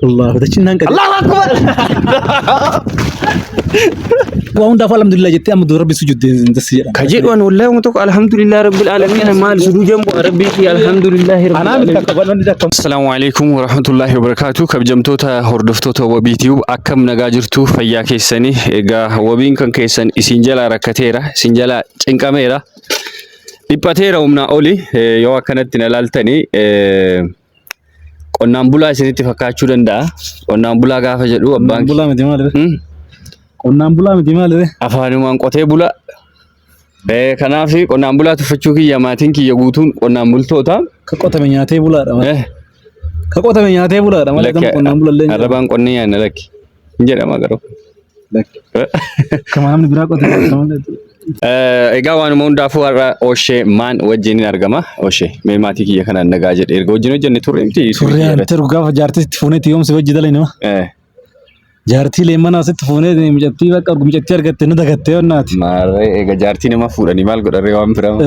الله تشينان كده الله أكبر وهم دافع الحمد لله جت أمد ربي سجود دسير كجيل وأنا والله ومتوك الحمد لله رب العالمين مال سجود جنب ربي في الحمد لله رب العالمين السلام عليكم ورحمة الله وبركاته كبجمتوتا هردفتوتا وبيتيوب أكم نجاجرتو فيا كيسني إجا وبين كان كيسن إسنجلا ركتيرا سنجلا إنكاميرا إبتيرا ومنا أولي يو كانت نلالتني qonnaan bulaa isinitti fakkaachuu danda'a. Qonnaan bulaa gaafa jedhu abbaan bulaa miti maal qonnaan bulaa miti maal afaanumaan qotee bula. Kanaaf qonnaan bulaa tuffachuu kiyya maatiin kiyya guutuun qonnaan bultoota. Ka qotame nyaatee bulaadha. Ka qotame nyaatee bulaadha malee qonnaan bulallee. Arrabaan qonni yaanna lakki. Hin jedhama garuu. Kama namni biraa qotee egaa waan hundaafuu har'a Oshee maan wajjin argama. Oshee mee maatii kiyya kanaan nagaa jedhe erga wajjin hojjenne turre miti. Turre anteeru gaafa jaartitti fuunetti yoomsi wajji dalayno. Jaartii leemmana asitti fuunee mijattii bakka mijattii argatte nu dagattee onnaati. Maarree egaa jaartii nama fuudhanii maal godharree waan biraama.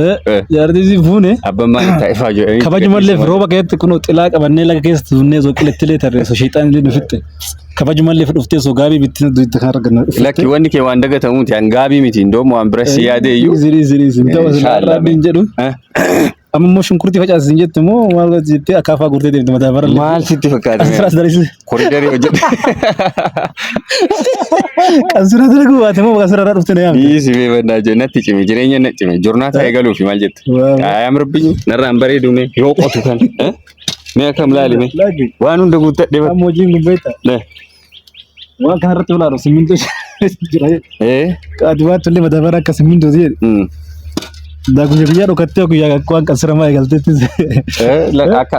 Jaartii si fuune. Abbaan maal taa'ifaa jedhanii. Kabajumallee rooba keessatti kunoo xilaa qabannee laga keessa tuunnee soo qilettilee tarreessu shiixaan illee nu fitte. Kabajumallee fudhuftee soo gaabii bittiin duutti kan arganna. Lakki wanni kee waan dagatamuuti an gaabii miti indoomu waan bira si yaadee iyyuu. Ziri rabbiin jedhu. Amma immoo shunkurtii facaasisin jette immoo maal jettee akaafaa gurtee deemte mataa bara. Maal sitti fakkaate? Asiras darisi. Koriidarii hojjette. Asiras dargu baate immoo asiras dhufte na yaamte. Isi beebanaa jiru natti cime jireenya natti cime jornaata eegaluufi maal jette? Ayyaam rabbiin narraan bareedume yoo qotu kan. Mee akkam laalime? Waan hunda guuttadhe ba. Ammojiin gubbeeta. Waan kanarratti olaanu simmintoo jira. Qaadiwaatti illee mataa bara akka simmintoo jedhe. Daakuu guyyaa dhokattee guyyaa waan qasiramaa eegalteetti.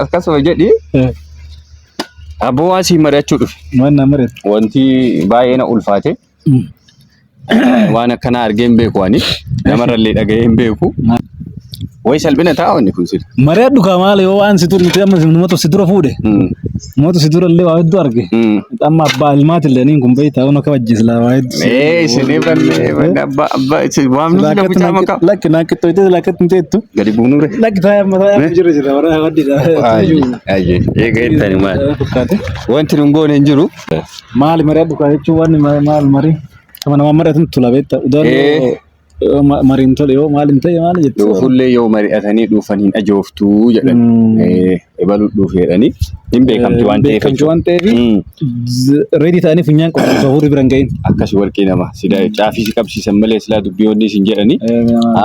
Akkasuma jedhi. Aboo asii mari'achuu dhufe. Waan na mari'atu. Wanti baay'ee na ulfaate. Waan akkanaa argee hin beeku ani. Namarrallee dhaga'ee hin beeku. Way salphina ta'a wanni kun sirri. Mari'adhu kaa maal yoo waan situ nuti amma numatu si dura fuudhe. Numatu si dura illee waa hedduu arge. Amma abbaa ilmaatillee niin kun beektaa waan akka wajjislaa waa hedduu. Isinii ballee abbaa waan nuti nama caama qaba. Lakki naa qixxooytee lakkatti hin teettu. Gadi buunure. Lakki taa'ee amma taa'ee jira warra waddidha. Ayyee eega eettani maal. Wanti nun goone hin jiru. Maali mari'adhu kaa jechuun waan maal marii. Kama nama mari'atu tula beektaa. Udaan mariin tole yoo maal hin ta'e maal jettu. Fuullee yoo mari'atanii dhufan hin ajooftuu jedhan. Ebaluu dhufeedhanii hin beekamti waan ta'eef. Beekamti waan ta'eef reedii ta'anii funyaan qofa fuudhi biran gahin. Akkasi warqii nama sidaa caafii si qabsiisan malee silaa dubbiyoonni isin jedhanii.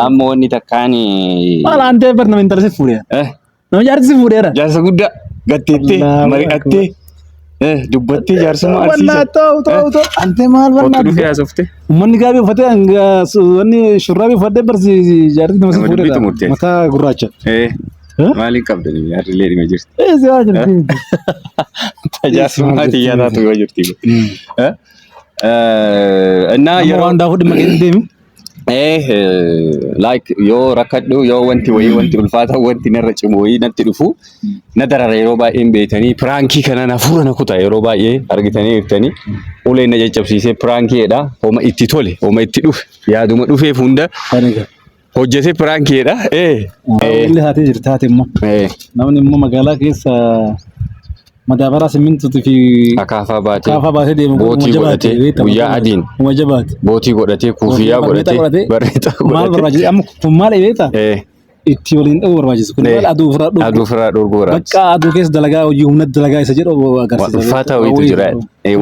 Amma wanni takkaan. Maal aan ta'e bar nama intala si fuudhee. Nama jaarsi si fuudheera. Jaarsa guddaa gatteettee mari'attee. Dubbattee jaarsummaa arsiisa. Wallaa ta'u. Ante maal barnaa. Kottu dhufee haasofte. Uummanni gaabii uffatee wanni shurraabii uffatee barsi jaartii nama si fuudheera. Mataa gurraacha. Maaliin qabdanii yaadillee dhima jirti. Siyaa jirti. Jaarsummaa xiyyaa taatu yoo jirti. Innaa yeroo waan daakuu dhimma keessa deemi. Like yoo rakkadhu yoo wanti wayii wanti ulfaata wanti narra cimu wayii natti dhufu na darara yeroo baay'ee beetanii piraankii kana hafuura na kutaa yeroo baay'ee argitanii jirtanii ulee na caccabsiisee piraankiidha homa itti tole homa itti dhufe yaaduma dhufeef hunda hojjetee piraankiidha. Illee haatee jirti haate immoo namni immoo magaalaa keessa madaabaraa simmintuutii fi akaafaa baatee deemu bootii godhatee guyyaa adiin bootii godhatee kuufiyyaa godhatee bareedaa maal barbaachisa amma kun maal eebeeta itti waliin dha'uu barbaachisa kun maal aduu ofirraa dhorguu barbaachisa bakka aduu keessa dalagaa hojii humna dalagaa isa jedhu agarsiisa uffata wayiitu jira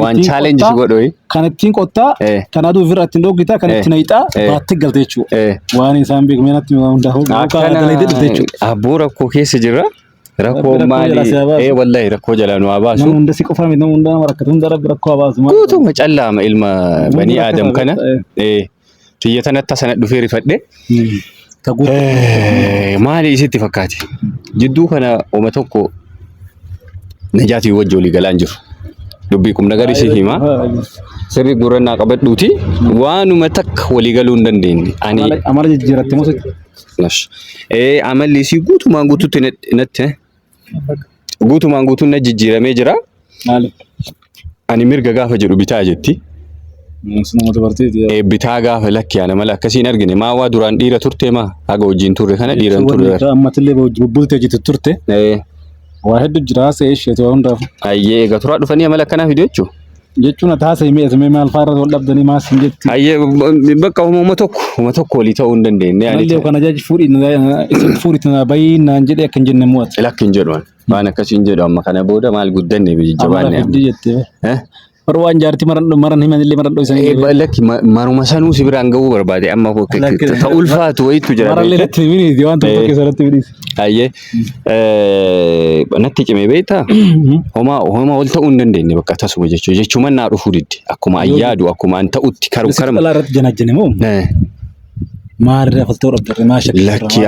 waan chaalenjii si godhu kan ittiin qottaa kan aduu ofirraa ittiin dhoogitaa kan ittiin hayiixaa baatti galte jechuudha waan isaan beeku meenatti hundaa'u abboo rakkoo keessa jirra. Rakkoo maali? Wallahi rakkoo jala nu abaasu. Nama hunda si qofa miti nama hunda rakkatu hunda rakkoo abaasu. Guutuma callaama ilma banii Aadam kana. Xiyya tanatti sana dhufee rifadhe. Maali isitti fakkaate? Jidduu kana uma tokko najaatii wajji walii galaan jiru. Dubbii kun nagari si hima. Sirri gurrannaa qabadhuuti. Waanuma takka walii galuu hin dandeenye. Amala jijjiiratte moo sitti? Amalli si guutumaan guutuutti natti. Guutumaan guutuun na jijjiiramee jira. Ani mirga gaafa jedhu bitaa jetti. Bitaa gaafa lakki ana mala akkasiin argine maa waa duraan dhiira turte maa haga wajjin turre kana dhiiran turre. Ammatillee bultee hojjetu turte. Waa hedduu jira se'eesheetu waan hundaaf. Ayyee egaa turaa dhufanii amala akkanaa fiduu jechuun. Jechuun taasisa himee maal fa'aarra wal dhabdanii maas hin jetti. Ayyee bakka uumama tokko walii ta'uu hin dandeenye. Mallee kana jaaji fuudhi bayii naan jedhee akka hin jenne mo'atu. Lakki hin jedhu waan akkasii hin jedhu amma kana booda maal guddanne jajjabaanne. Amma jettee. Waan jaartii maran himanillee maran dho'isanii. Lakki maruma sanuu si biraan ga'uu barbaade amma ta'u ulfaatu wayiitu jira. Marallee natti himini waan tokko keessa natti himini. Ayyee natti cimee beektaa homaa ol ta'uu hin dandeenye bakka tasuma jechuun naa dhufuu diddi akkuma ayyaadu akkuma an ta'utti karu karma. Alaa irratti janajjane moo? Maarraa faltoo dhabdare maa shakkii. Lakki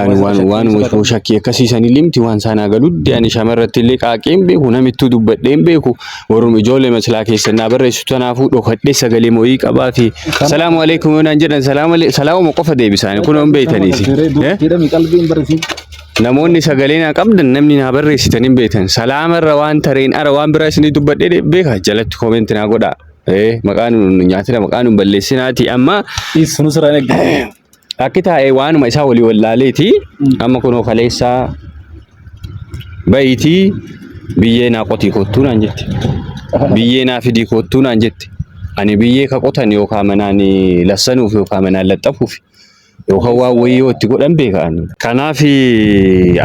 waan shakkii akkasiisanii limti waan saanaa galudde ani shamarratti illee qaaqeen beeku namittuu dubbadheen beeku warrum ijoollee maslaa keessannaa barreessu tanaafuu dhokadhee sagalee moo'ii qabaa fi salaamu alaikum naan jedhan salaamuma qofa deebisaan kun on beeytaniisi. Namoonni sagalee naa qabdan namni naa barreessitan hin beektan salaamarra waan tareen ara waan biraa isinii dubbadhee beeka jalatti koomentii naa godhaa. Maqaan nyaatina maqaan balleessinaati amma. Sunu siraan eeggatu. Akka taa'ee waanuma isaa walii wallaaleeti amma kunoo kaleessaa bayitii biyyee naa qotii kottuu naan jetti. Biyyee naa fidii kottuu naan jetti. Ani biyyee ka qotan yookaan manaan lassanuuf yookaan manaan laxxafuuf yookaan waan wayii yoo itti godhan beekan. Kanaaf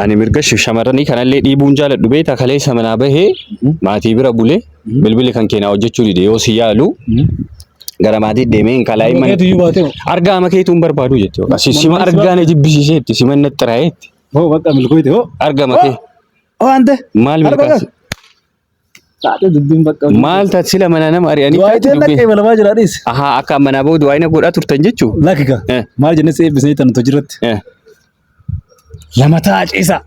ani mirga shamarranii kanallee dhiibuun jaaladhu beektaa kaleessa manaa bahee maatii bira bulee bilbili kan keenyaa hojjechuu dide yoo si yaalu. Gara maatii deemeen kalaa himan argaa makeetuun barbaadu jechuudha. Sima argaa na jibbisiiseetti sima natti raayeetti. Bakka milkooyte argaa makee. Ante maal milkaas? Maal taati sila mana nama ari'anii taati dubbee. Waa balamaa jiraadhis. Akka manaa booda waa ina godhaa turtan jechuudha. Lakkika maal jennee si eebbisanii tan nuti jirratti. Lama ta'a ciisa.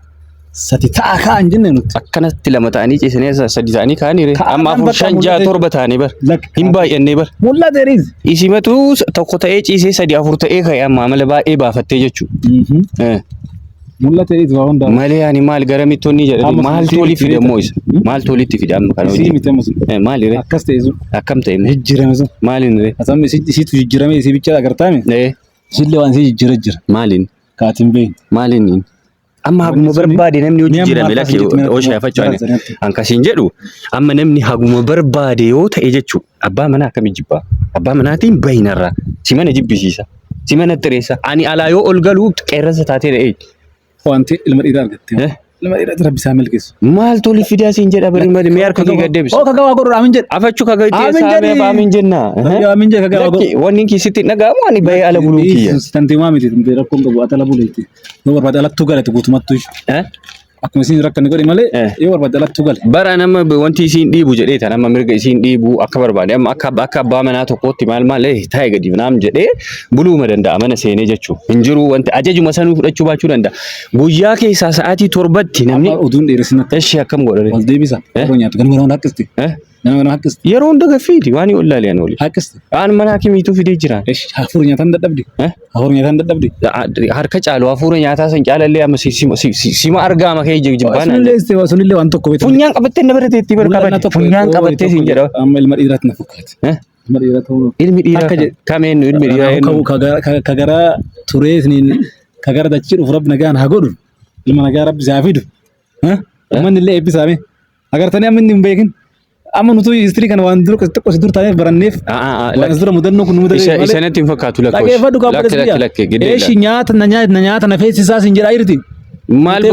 Sadi ta'a kaan jenne nuti. Akkanatti lama ta'anii ciisanii sadi ta'anii kaanii amma afur shan ja'a torba ta'anii bar. Hin baay'annee bar. Mul'ateeris. Isimatu tokko ta'ee ciisee sadi afur ta'ee ka'e amma amala baay'ee baafattee jechuudha. Mul'ateeris waa hundaa. Malee ani maal gara mittoonni jedhanii maal tolii fide ammoo isa. Maal toliitti fide amma kana hojii. Maali ree? Akkas ta'e sun. Akkam ta'e? Jijjiirame sun. Maaliin ree? Asammi isiitu jijjiirame isii bicha agartaame. Isillee waan isii jijjiirra jira. Maaliin? Kaatiin beeyin. Maaliin? Amma haguma barbaade namni hojii jijjiirame lakki ooshaafachuu akkasiin jedhu amma namni haguma barbaade yoo ta'e jechuudha. Abbaa manaa akkamiin jibbaa? Abbaa manaatiin bayinarraa si mana jibbisiisa. Si mana xireessa. Ani alaa yoo ol galuu qeerransa taatee dha'ee. Wanti ilma dhiiraa argatte. Ilma dhiiraa rabbisaa milkeessu. Maal tolii fidaa siin jedha bari mee harka kee gaddeebisu. Oo kagaa godhu aamin jedha. Afachuu kagaa itti saamee aamin jenna. Aamin jedha kagaa godhu. Wanni kisitti dhaga'amu ani bayee ala buluu kiyya. Tantii maamiti rakkoon qabu ati ala buleetti. Yoo barbaade alattuu galate guutumattuu. Akkuma isin rakkanni godhi malee yoo barbaade alattuu gale. Bara nama wanti isin dhiibu jedhee tan amma mirga isin dhiibu akka barbaade amma akka abbaa manaa tokkootti maal taa'e gadi naam jedhee buluuma danda'a mana seenee jechuudha. Hin jiru wanti ajajuma sanuu fudhachuu baachuu danda'a. Guyyaa keessaa sa'aatii torbatti namni oduun dheeressinatti. Eshi akkam godhare. Wal deebisa. Yeroo nyaatu ganuma nama haqqisti. Nama haqqisti. Yeroo hunda gaffiiti waan ollaaliyaan oli. Haqqisti. Aan mana hakimiitu fidee jiraan. Eshi hafuura nyaataan dadhabdi. Hafuura nyaataan dadhabdi. Harka caalu hafuura nyaataa san caalallee amma sima argaa makee jibbaan. Sunillee waan tokko beektu. Funyaan qabattee na birateetti barbaade. Funyaan qabattee siin jedha. Amma ilma dhiiraatti na fakkaate. Ilma dhiiraa ta'uu. Ilmi dhiiraa kameen ilmi dhiiraa. Kagaraa turee kagara dachii dhufu rabbi nagaan haa godhu. Ilma nagaa rabbi isaa fidu. Manni illee eebbisaame. Agartanii amma inni hin beekin. Amma nuti istirii kana waan dura tokko si dur taanee baranneef. Waan dura mudannoo kun mudannoo. Isanatti hin fakkaatu lakkoofsa. Dhaggeeffadhu qabu dha. Eeshi nyaata na feesisaa sin jedhaa jirti. Maal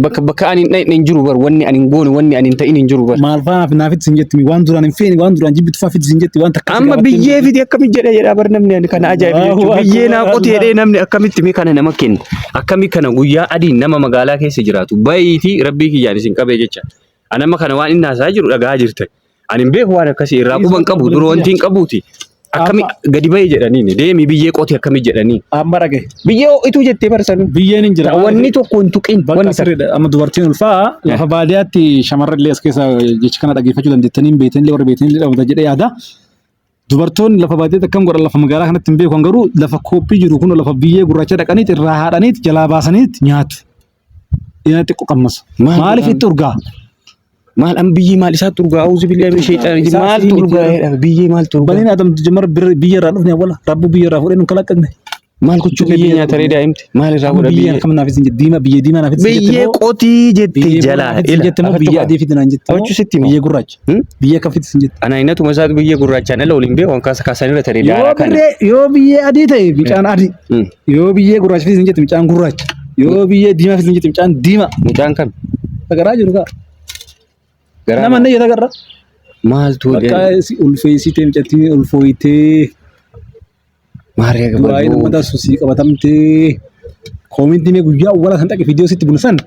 bakka ani hin jiru bar wanni ani hin goone wanni ani hin ta'in hin jiru bar. Maal faanaaf naafitti sin jetti waan duraan hin feene waan duraan jibbitu faafitti sin jetti waan takka. Amma biyyee fiti akkamitti jedha bar namni kana ajaa'ibu biyyee naa qotee jedhee namni akkamitti mee kana nama kenna akkami kana guyyaa adiin nama magaalaa keessa jiraatu bayiitii rabbii kiyyaan isin qabee jecha anama kana waan inni haasaa jiru dhagaa jirtan ani hin beeku waan akkasii irraa quban qabu dura wanti hin qabuuti. Akkami gadi bayee jedhanii deemi biyyee qote akkami jedhanii amma dhagaye biyyee itu jettee barsan biyyeen hin jira wanni tokko hin tuqin wanni sirriidha amma dubartiin ulfaa lafa baadiyaatti shamarran illee as keessa jecha kana dhageeffachuu dandeettanii hin beektan illee warra beektan illee dhabata jedhee yaada dubartoonni lafa baadiyaatti akkam godhan lafa magaalaa kanatti hin beekan garuu lafa kooppii jiru kun lafa biyyee gurraacha dhaqaniit irraa haadhaniit jalaa baasaniit nyaatu ina xiqqoo qammas maaliif itti urgaa maal am biyyi maal isaa turgaa auzu billahi min shaytaani maal turgaa biyyi maal turgaa bani adam jamar biyya irraa dhufne wala rabbu biyya irraa fudhee nu kalaqne maal gochuu biyyee nyaata reedaa himte maal irraa godha biyyee kam naafis hin diima biyyee naafis biyyee qotii jettee jala jette moo biyyee adii fitin jette gochuu sitti biyyee gurraacha biyyee kam fitis hin jette ana inatu masaatu biyyee gurraacha ala waliin bee waan kaasa kaasanii irra taree daara kana yoo biyyee adii ta'e bicaan adii yoo biyyee gurraacha fitis hin jette bicaan gurraacha yoo biyyee diimaa fitis hin jette bicaan diima mucaan kam garaa jiru kaa nama ne yeta garra maaltu akka si ulfeessitee micatti ulfooyitee maariyaa gabaaboo waa'ee namoota suusii qabatamtee koomintii mee guyyaa wala kan dhaqe viidiyoo sitti bunsan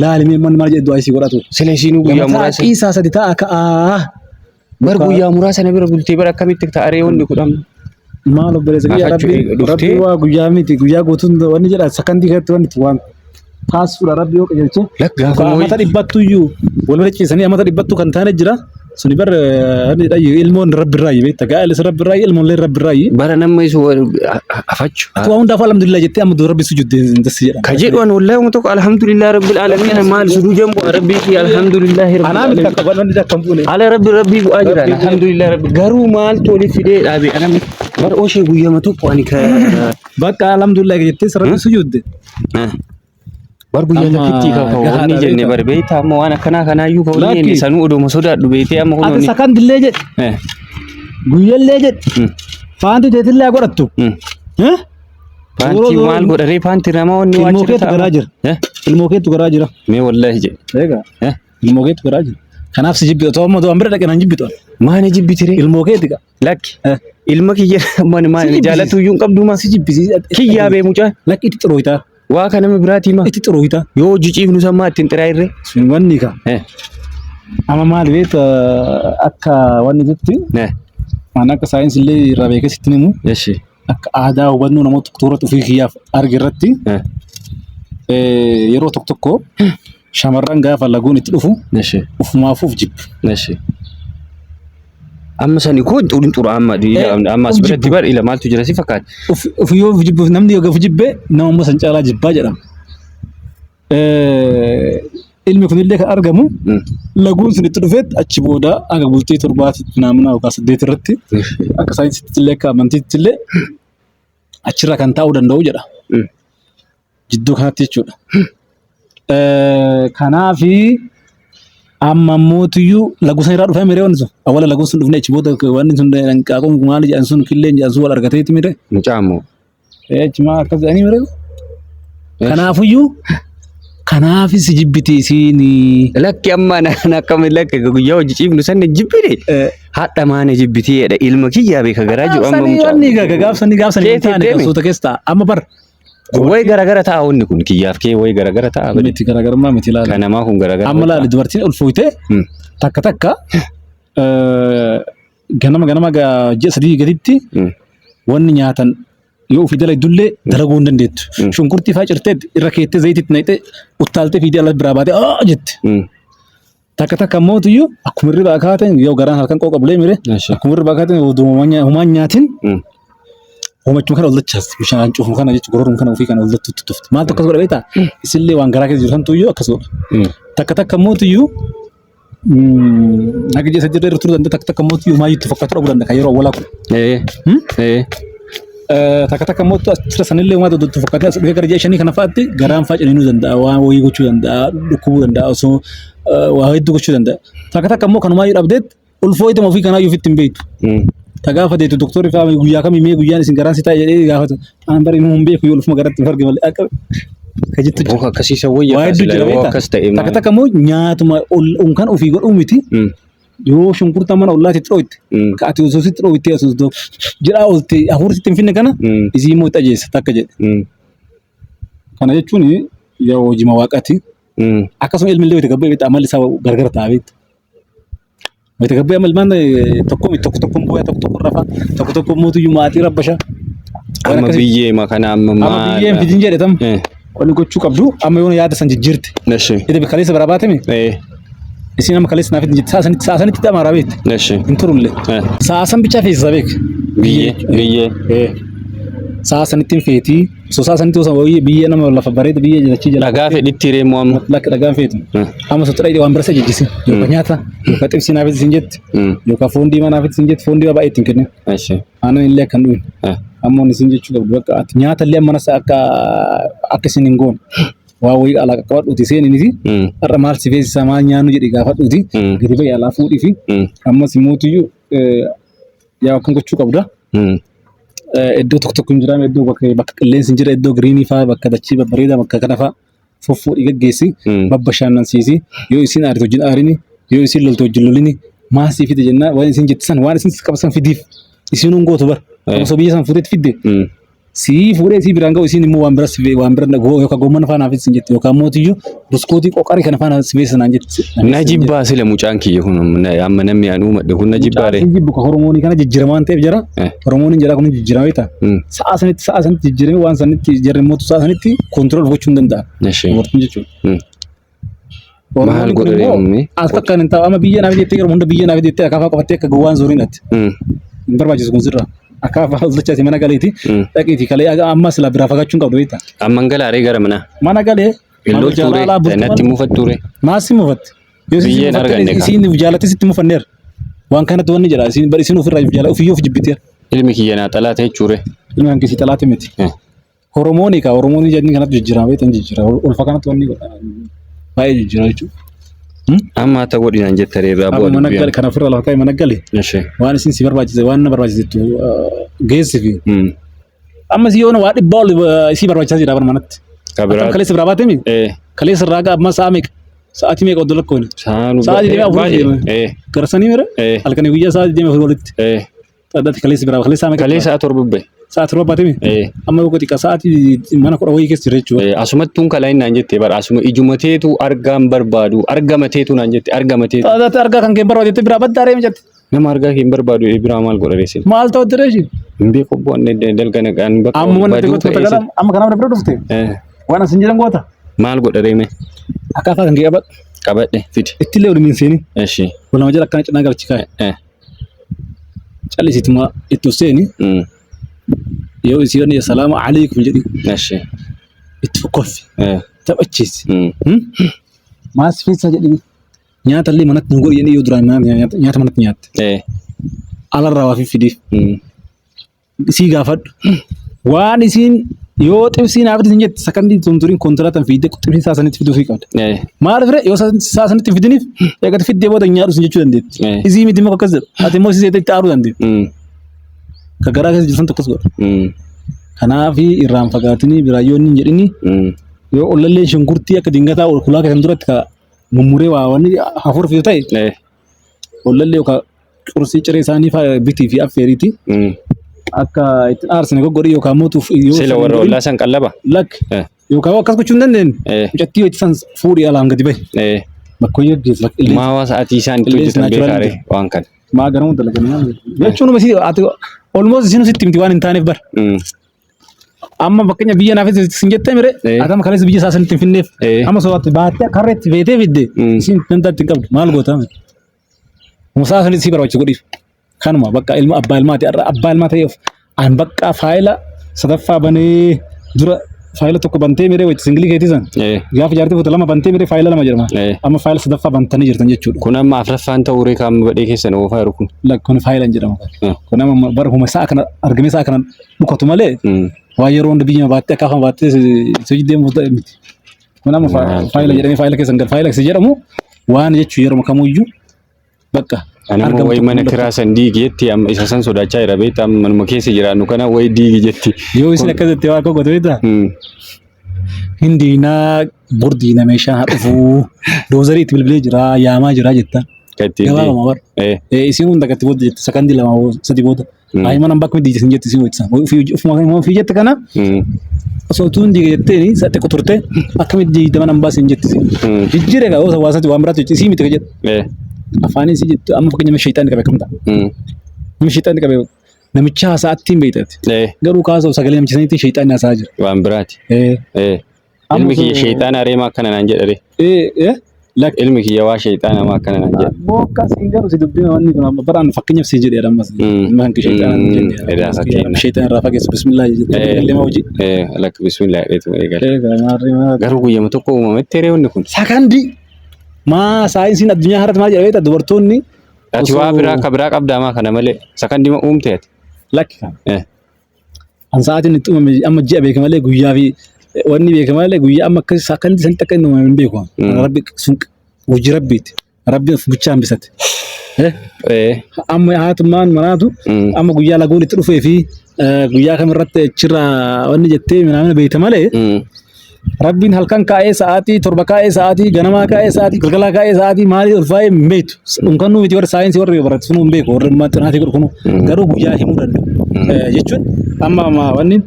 laalimee man maal jedhu ayisii godhatu sileeshinuu guyyaa muraasa isaa sadi ta'a ka'aa bar guyyaa muraasa na bira bultee bara akkamitti ta'aree wanni kudhan maal obboleessa guyyaa rabbi waa guyyaa miti guyyaa guutuun wanni jedha sakandii keessatti wanni waan taasisuudha rabbi yoo qajeelche amata dhibbattuyyuu waluma ciisanii amata dhibbattu kan taane jira suni bar ilmoon rabbi irraa beekta gaa'elis rabbi irraa ilmoon rabbi irraa bara nama isu afachu atu waan dafa alhamdulillah jettee amma rabbi sujudde ndasi jedha kajedhu an wallahi umto alhamdulillah rabbil alamin maal sudu jambu rabbi ki alhamdulillah ana mi takka wanni dakkan bune ala rabbi ajra alhamdulillah rabbi garu maal toli fide dhabe ana bar oshe guyyama tokko ani ka bakka alhamdulillah jettee rabbi sujudde bar guyyaa takkitti ka wanni jenne bar beeyta amma waan kana iyyuu ka wanni sanu oduma sodaadhu beeytee amma kun ati sakandillee jed guyyallee jed faanti teetillee godhattu faanti maal godharee faanti nama wanni waan jira garaa jira ilmoo keetu garaa jira mee wallahi jed eega ilmoo keetu garaa jira kanaaf si jibbi otoo amma doon bira dhaqe nan jibbitu maani jibbitire ilmoo keeti ka lakki ilma kiyya maani jaalatu iyyuu qabdu ma si jibbisi kiyyaa bee mucaa lakki itti xirooytaa waa kana nama biraati ma itti xirooytaa yoo jiciifnu sammaa ittiin xiraa irree sun wanni ka amma maal beekta akka wanni jetti waan akka saayinsii illee irraa beekee sitti himu akka aadaa hubannoo namoota tokko ofii kiyyaaf arge irratti yeroo tokko shamarran gaafa laguun itti dhufu ufumaafuuf jibbu amma sani ko xurin xura amma asbiratti bar ila maaltu jira si fakkaata ufiyoo jibbu namni yoo gafu jibbe nama san caalaa jibbaa jedhama ilmi kunillee kan argamu laguun sun itti dhufeet achi booda aga bultii torbaati naamna yookaan 8 irratti akka saayinsiitti illee akka amantiitti illee achirra kan taa'uu danda'u jedha jidduu kanatti jechuudha kanaafi amma mootiyyuu lagu san irraa dhufee miree wanni sun awwala laguun sun dhufne achi booda wanni sun qaaqoon maal jedhan sun killeen jedhan sun wal argateetti miree mucaamoo cimaa akkas jedhanii miree kanaafiyyuu kanaafis jibbitiisiini lakki amma akkami lakki guyyaa hojii ciifnu sanne jibbine hadha maana jibbitiidha ilma kiyyaa beeka garaa jiru amma mucaa sanni gaafsanii taane qabsoota keessa amma bar way garagara ta'a wanni kun kiyyaaf kee way garagara ta'a miti garagarummaa miti laala kan namaa kun garagara amma laali dubartiin ol fuute takka ganama ji'a 3 gaditti wanni nyaatan yoo ofii dalaydullee dalaguu hin dandeettu shunkurtii faa cirtee irra keettee zayitiitti naqxee uttaaltee fiidee ala biraa baatee jette takka mootiyyuu akkuma irra kaatan yoo garaan halkan qooqabulee mire akkuma irra kaatan humaan nyaatin homachuma kana ollachaas bishaan cuufuma kana jechuun gororum kana ofii kana ollattutti tufti maal tokko godha beektaa isillee waan garaa keessa jiru santuyyuu akkas godha takka mootiyyuu akka jeessa jirre irra turuu danda'a takka mootiyyuu maayyuutti fakkaatu dhabuu danda'a yeroo awwalaa kun takka mootu asirra sanillee uumaa tokko fakkaatee as dhufee gara ji'a 5 kana fa'aatti garaan facaninuu danda'a waan wayii gochuu danda'a dhukkubuu danda'a osoo waa hedduu gochuu danda'a takka immoo kanumaayyuu dhabdeet ulfooyitama ofii kanaayyuu ofitti hin beektu tagaafa deetu doktorri faa guyyaa kamii mee guyyaan isin garaan si taa'e jedhee gaafatu aan bari nu hin beeku yoo ulfuma garatti hin arge malee akka kajittu jira akkasiisa wayyaa akkas ta'e takka immoo nyaatuma unkan ofii godhuu miti yoo shunkurta mana ollaatti xooyte ka ati osoo sitti xooyte osoo jira oolte hafuursitti hin finne kana isii immoo itti ajeessa takka jedhe kana jechuun yaa hojii waaqaati akkasuma ilmi illee gabbee amalli isaa gargar ta'a beekta Wayita gabbee amalmaan tokko bu'aa tokko rafa tokko mootiyyuu maatii rabbasha. Amma biyyee makana amma biyyeen fidin jedhe tam wani gochuu qabdu amma yoona yaada san jijjiirte. Ida kaleessa bara baatame. Isin amma kaleessa naaf saasanitti xamaara beekte. Hin turulle. Saasan bichaa feesisa beek. Biyyee. Saasanitti hin feetii. So saasanitti osoo wayii biyyee nama lafa bareeda biyyee jiraachii jala. Dhagaa fedhitti reemu amma. Dhagaa feetu. Amma sotti dhaydee waan birasa jijjisi. Yookaan nyaata yookaan xibsii naaf isin jetti. Yookaan foon diimaa naaf isin jetti foon diimaa baay'ee ittiin kennan. Aannan illee kan dhuun. Ammoon isin jechuudha bakka ati nyaata illee ammanas akka isin hin goone waa wayii alaa qabadhuuti seenini fi har'a maal si feesisaa maal nyaannu jedhi gaafadhuuti gadi ba'i alaa fuudhii fi ammas immoo yaa akkam gochuu qabda. Iddoo tokko hin jiraame iddoo bakka qilleensi hin jira iddoo giriinii fa'aa bakka dachii babbareedaa bakka kana fa'aa fuffuudhii gaggeessi babbashannansiisi yoo isin aaritu wajjin aarini yoo isin loltu wajjin lolini maasii fide jennaa waan isin jettisan waan isin qabsan fidiif isinuun gootu bar osoo biyya san fuuteetti fidde sii fuudhee sii biraan ga'u isin immoo waan bira yookaan gommana faanaaf isin jetti yookaan mootiyyuu buskootii qoqarii kana faana sibeessanaan jetti. Najibbaa sila mucaan kiyya kun amma namni aanuu madde kun najibbaare. Mucaan jibbu ka hormoonii kana jijjiirama waan ta'eef jira. Hormooniin jira kun jijjiirama beektaa. Sa'a sanitti jijjiirame waan sanitti jarri mootu sa'a sanitti koontirool gochuu hin danda'a. Dubartiin jechuudha. Maal godhee uumne? As fakkaan hin taa'u amma biyya naaf jettee yeroo hunda biyya naaf jettee akaafaa qabattee akka gowwaan zooriin ati. Hin barbaachisu kun sirraa. Akaafaa uldachaati mana galeeti dhaqiiti kalee amma sila biraa fagaachuun qabdu beektaa. Amma galaaree gara mana galee. Illoo tuure natti mufatture. Maasii mufatte. Biyyeen arganne kan. Isin jaalatti sitti mufanneer. Waan kanatti wanni jedha isin bari isin ofirraa jaalatti ofiyyoo of jibbiteer. Ilmi kiyya naa xalaate jechuure. Ilmi hanqisi xalaate miti. Horomoonii jedhanii kanatti jijjiirama beektan jijjiira. Ulfa kanatti wanni baay'ee jijjiira jechuudha. Amma haa ta'u dhiiraan jettaree Amma mana gale kana ofirraa lafa kaa'e mana gale. Waan isin si barbaachise waan na barbaachisettu geessifi. Amma si yoona waa dhibbaa ol si barbaachisaa jira bara manatti. Kaleessa biraa baatee mi? Kaleessa irraa amma sa'a meeqa? Sa'aatii meeqa oddoo lakkoofne? Sa'aatii deemee afurii garsanii mire? Halkanii guyyaa sa'aatii deemee afurii walitti. Xaddatti kaleessa biraa kaleessa meeqa? Kaleessa sa'a torba bubbe. Sa'a torba baatee mi? Amma yoo xiqqaa sa'aatii mana kudha wayii keessa jira jechuudha. Asumattuun kalaa hin naan jettee bara asuma ijumateetu argaan barbaadu argamateetu naan jette argamateetu. Xaddatti argaa kan kee barbaadu jettee biraa baddaa reema jette. Nama argaa kee barbaadu biraa maal godha reessin? Maal ta'u direeshin? Hin beeku bo'onne dalgana kan bakka. Amma mana tokko tagala amma kana bira dhufte. Waan asin jedhan goota. Maal godha reeme? Akaafaa kan kee qabadhe fidi. Itti illee waliin seeni. Eshi. Walama jala akkana cinaa galchi kaa'e. Callisituma itti seeni. Yoo isiyoon salaamu alaykum jedhi. Eshi. Itti fokkolfi. Taphachiisi. Maas feessa jedhi. Nyaata illee manatti nu godhi yoo duraan nyaata manatti nyaatte. Alarraa waa fidiif. Isii gaafadhu. Waan isiin yoo xibsii naaf isin jette sakandii tunturiin kontiraataan fiidee xibsii saasanitti fiduu fi qabda. Maal fire yoo saasanitti fidiniif eegatti fiddee booda nyaadhu sin jechuu dandeetti. Isii miti immoo akkas jedhu ati immoo isii itti aaruu dandeetti. Ka garaa keessa jirtan tokkos godha. Kanaaf irraan fagaatinii biraayyoonni hin jedhini yoo ollallee shunkurtii akka dingataa kulaa keessan duratti ka mummuree waa wanni hafuur fidu ta'e ollallee yookaan qursii ciree isaanii bitii fi affeeriiti. Akka ittiin aarsine goggodhii yookaan mootuuf sila warra ollaa san qallaba lakk yookaan akkas gochuu hin dandeenye mucattii yoo san fuudhii alaan gadi bahe bakka hojii gaggeessa maa waa sa'aatii isaan itti hojjetan beekaare waan kana maa garamu dalaganii jechuun masi ati olmoos isin sitti miti waan hin taaneef bar amma fakkeenya biyya naaf isin jettee mire atama kaleessa biyya isaa sanitti hin finneef amma sobaatti baattee karreetti feetee fidde isin dandaatti hin qabdu maal goota musaa sanitti si barbaachisu godhiif. Kanuma bakka ilma abbaa ilmaa ta'eef an bakka faayila sadaffaa banee dura faayila tokko bantee miree wajji singilii keetii san gaafa jaartii foto lama bantee miree faayila lama jedhama amma faayila sadaffaa bantanii jirtan jechuudha. Kun amma afraffaan ta'uu ree kaamma badhee keessan oofaa jiru kun. Kun faayila jedhama. Kun amma bara huma isaa kana argamee isaa kana dhukatu malee waa yeroo hunda biyya baattee akkaafa baattee sojii deemu miti. Kun amma faayila jedhamee faayila keessan gal faayila keessa jedhamu waan jechuu yeroo kamuyyuu bakka. Anammoo wayi mana kiraa san diigi jetti amma isa san sodaachaa jira beektaa manuma keessa jiraannu kana wayi diigi jetti. Yoo isin akkas jettee waa gogoota beektaa? Hindiinaa bordiina meeshaan haa dhufuu doozarii itti bilbilee jira yaamaa jira jetta. Gabaabama bara. Isin hunda gatti booda jette sakandii lama sadi booda. Ayi mana bakka diigi isin jetti isin wajjisa. Ofii jette kana osoo tuun diiga jetteeni sadde qoturte akkamitti diigda mana hambaa isin jetti. Jijjiiree gaa osoo waasatti waan biraatti isii miti jedhu. Afaan isii jettu amma fakkeenya nama shayitaanni qabe akkam ta'a. Nama shayitaanni qabe namicha haasa'attiin beektaati. Garuu kaasoo sagalee namicha saniitiin shayitaanni haasa'aa jira. Waan biraati. Ilmi kiyya shayitaana areema akkana naan jedhare. Ilmi kiyya waa shayitaana ama akkana naan jedhe. Bokkaas hin garuu si dubbii wanni kun baraan fakkeenyaaf si jedhee ammas. Ilma hanqi shayitaana. Shayitaana irraa fageessu bismillaa jedhee leema hojii. Lakki bismillaa jedheetu eegale. Garuu guyyama tokko uumametti reewwanni kun. Sakandii. Maa saayinsiin addunyaa har'aatti maal jedhamee dubartoonni. Ati waa biraa ka biraa qabdaa maa kana malee sakandii ma uumteeti. Lakki kana. an sa'aatiin itti uumame amma ji'a beekamalee guyyaa fi wanni beekamalee guyyaa amma akkas akkanti san takka inni uumame hin beeku. Rabbi sun hojii rabbiiti. Rabbi of bichaa hambisate. Amma haatumaan manaatu amma guyyaa laguun itti dhufee fi guyyaa kamirratti achirra wanni jettee midhaan beekta malee. Rabbiin halkan kaa'ee sa'aatii torba kaa'ee sa'aatii ganamaa kaa'ee sa'aatii galgalaa kaa'ee sa'aatii maalii ulfaa'ee hin beektu. Dhunkannuu miti warra saayinsii warra baratu sun hin beeku warra maxxanaatii godhu garuu guyyaa himuu danda'u. Jechuun amma wanni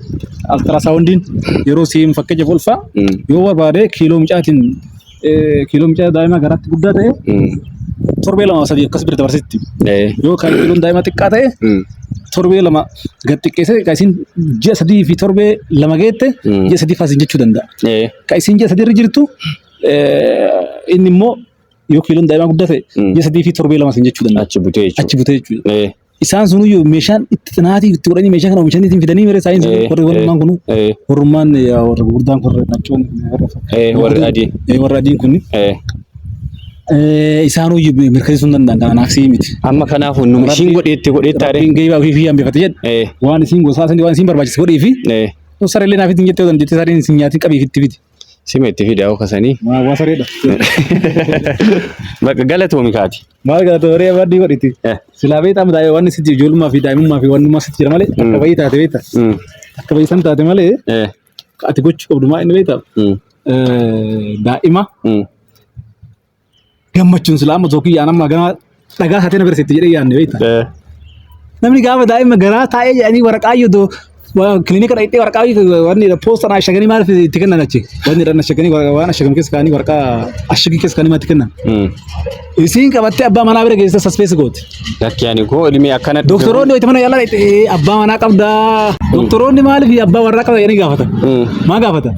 altaraasaawundiin yeroo siim fakkeenyaaf ulfaa yoo barbaade kiiloo mucaa daa'imaa garaatti guddaa ta'e torbee lama sadii akkas bira dabarsitti. Yoo kan kiiloon daa'imaa xiqqaa ta'e torbee lama gad xiqqeesse ka isin ji'a sadii fi torbee lama geette ji'a sadii faasin jechuu danda'a. Ka isin ji'a sadii irra jirtu inni immoo yoo kiiloon daa'imaa guddaa ta'e ji'a sadii fi torbee lama sin jechuu danda'a. Achi butee jechuudha. Isaan sunuyyuu meeshaan itti xinaatii itti godhanii meeshaa kana oomishanii ittiin fidanii mere saayinsii warrummaan kunu warrummaan warra gurguddaan warra nachoon warra adiin kunni isaanuyyuu mirkaneessuu hin danda'an kanaan aksii miti. Amma kanaaf nu ishiin godheetti taa'ee geejjibaa fi hambifate jedhe waan isiin gosaa waan isiin barbaachise godhee fi sararlee naaf ittiin jettee jettee sareen isin nyaatiin qabii itti fiti. Sima itti fide hoo kasanii. Waa sareedha. Bakka galatoomi kaati. Maal galatoomi baddii godhiti. Silaa beektaa madaa'ee waan sitti ijoollummaa fi daa'imummaa fi waan nummaa sitti jira malee akka bayii taate beektaa. Akka bayii san taate malee ati gochuu qabdu maa inni beektaa. Daa'ima. Gammachuun silaa amma tokko yaa'an amma gama dhagaa taatee na barsiitti jedhee yaa'anne beektaa. Namni gaafa daa'ima garaa taa'ee jedhanii waraqaa yoo klinika dhaqxee waraqaa wanni poostaan ashaganii maal itti kennan achi wanni dhan ashaganii waan ashagam keessa kaanii waraqaa ashagii keessa kaanii maatti kennan. Isiin qabattee abbaa manaa bira geessite saspeesi gooti. Lakkiyaani koo ilmi akkana. Doktoroonni wayita mana yaalaa dhaqxee abbaa manaa qabdaa. Doktoroonni maaliif abbaa warraa qaba jedhanii gaafatan. Maa gaafatan?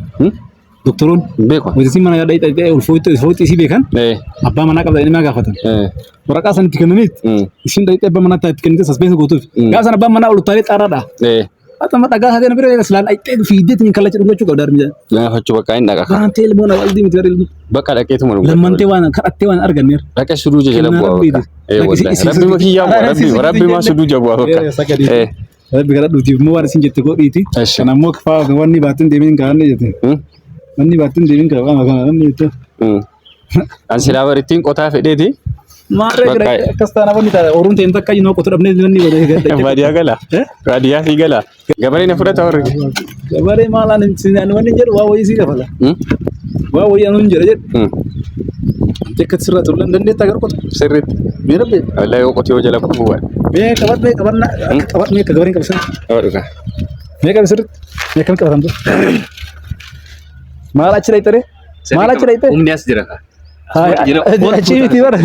Doktoroonni beeku. Wayita isiin mana yaalaa dhaqxee ulfootti isii beekan abbaa manaa qabda jedhanii maa gaafatan. Waraqaa san itti kennaniit isiin dhaqxee abbaa manaa itti kennite saspeesi gootuuf. Gaafa san abbaan manaa ol utaalee xaaraadha. Atama dhagaa haadha na bira silaan dhaqxee fiideetiin kallacha dhungachuu qabda armija. Gaafachuu bakka hin dhaqa. Waan ta'e ilmoo na waldii miti ilmu. Bakka dhaqeetu mana. Lammantee waan kadhattee waan arganneer. Dhaqee suduu jala bu'aa bakka. Rabbi makiyyaa bu'aa rabbi maa suduu jala bu'aa bakka. Rabbi kadhadhuutiif immoo waan isin jette godhiiti. Kan ammoo wanni baattiin deebiin kaa'anne jette. Wanni baattiin deebiin kaa'anne jette. An silaa barittiin qotaa fedheeti. Maarree akkas taana wanni ta'a oruun ta'een takka jinnoo qotu dhabnee wanni godhee. Baadiyyaa gala. Baadiyyaa fi gala. Gabaree na fudhata warri. Gabaree maalaan wanni jedhu waa wayii sii gafala. Waa wayii anuun jedha jedhu. Jekkatti sirraa turuu dandeettaa gara qotu. Sirriitti. Mee rabbi. Wallahi yoo qotu yoo jala kufu waan. Mee qabatnee akka gabareen qabsan. Qabadhu. Mee qabi sirriitti. Mee kan qabatan ture. Maal achi dhayxaree? Maal achi dhayxee? Humni as jira. Achi miti bara.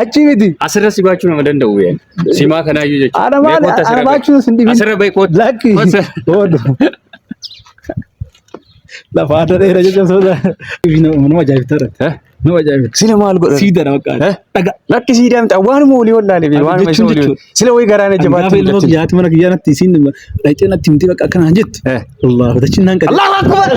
Achi miti. Asirra si baachuu nama danda'u yaani. Simaa kanaayyuu jechuudha. Ana baachuu sin dhibin. Asirra bahi kooti. Lakki. Oodu. Lafa adda dheeraa jechuun soda. Nama ajaa'ibsiisa. Nama ajaa'ibsiisa. Sila maal godhan? Siidaa bakka. Dhaga. Lakki siidaa miti. Waanuma olii wallaalee fi waanuma isa olii. Sila wayii garaana jabaatti. Gaafa ilmoo kiyyaatti mana kiyyaatti isiin dhayxee natti himtee bakka akkanaan jettu. Wallaahi dachiin naan qaba. Allahu akbar.